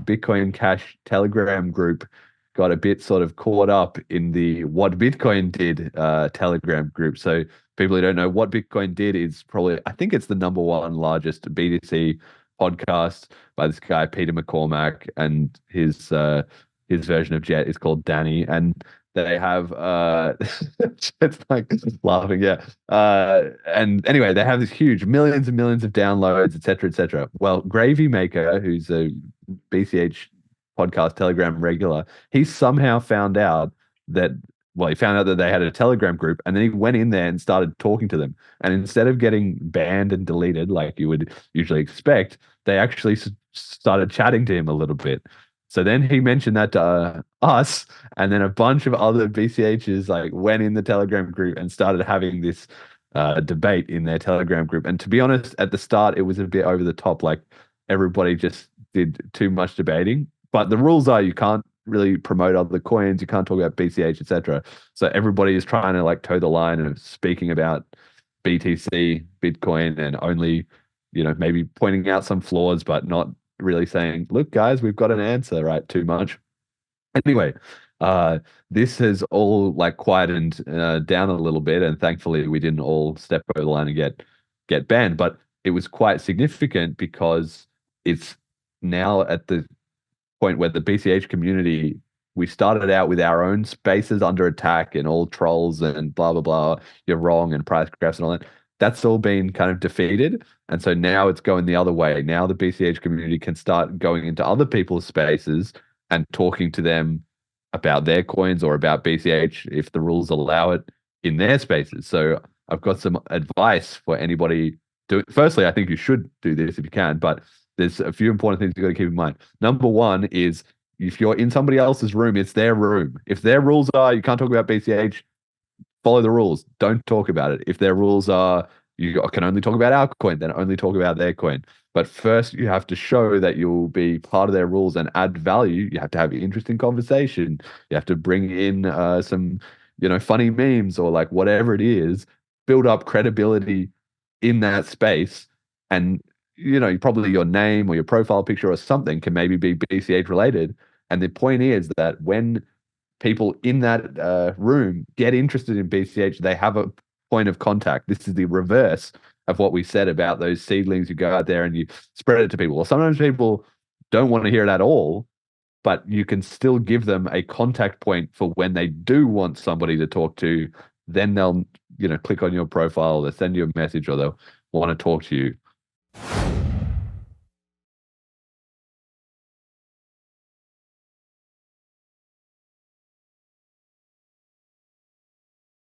Bitcoin Cash Telegram group got a bit sort of caught up in the What Bitcoin Did Telegram group. So people who don't know, What Bitcoin Did is probably, I think it's the number one largest BTC podcast by this guy Peter McCormack, and his version of Jet is called Danny, and they have it's like laughing, yeah. And anyway, they have this huge millions and millions of downloads, etc., etc. Well, Gravy Maker, who's a BCH podcast Telegram regular, he somehow found out that, well, he found out that they had a Telegram group, and then he went in there and started talking to them. And instead of getting banned and deleted like you would usually expect, they actually started chatting to him a little bit. So then he mentioned that to us, and then a bunch of other BCHs like went in the Telegram group and started having this debate in their Telegram group. And to be honest, at the start, it was a bit over the top. Like everybody just did too much debating. But the rules are you can't really promote other coins, you can't talk about BCH, etc. So everybody is trying to like toe the line of speaking about BTC, Bitcoin, and only, maybe pointing out some flaws, but not really saying, look, guys, we've got an answer, right? Too much. Anyway, this has all like quietened down a little bit, and thankfully we didn't all step over the line and get banned. But it was quite significant because it's now at the point where the BCH community, we started out with our own spaces under attack and all trolls and blah blah blah, you're wrong, and price graphs and all that. That's all been kind of defeated. And so now it's going the other way. Now the BCH community can start going into other people's spaces and talking to them about their coins or about BCH if the rules allow it in their spaces. So I've got some advice for anybody doing. Firstly, I think you should do this if you can, but there's a few important things you've got to keep in mind. Number one is if you're in somebody else's room, it's their room. If their rules are you can't talk about BCH, follow the rules. Don't talk about it. If their rules are you can only talk about our coin, then only talk about their coin. But first, you have to show that you'll be part of their rules and add value. You have to have interesting conversation. You have to bring in some, funny memes or like whatever it is. Build up credibility in that space, and probably your name or your profile picture or something can maybe be BCH related. And the point is that when people in that room get interested in BCH, they have a point of contact. This is the reverse of what we said about those seedlings. You go out there and you spread it to people. Well, sometimes people don't want to hear it at all, but you can still give them a contact point for when they do want somebody to talk to. Then they'll, click on your profile, they'll send you a message, or they'll want to talk to you.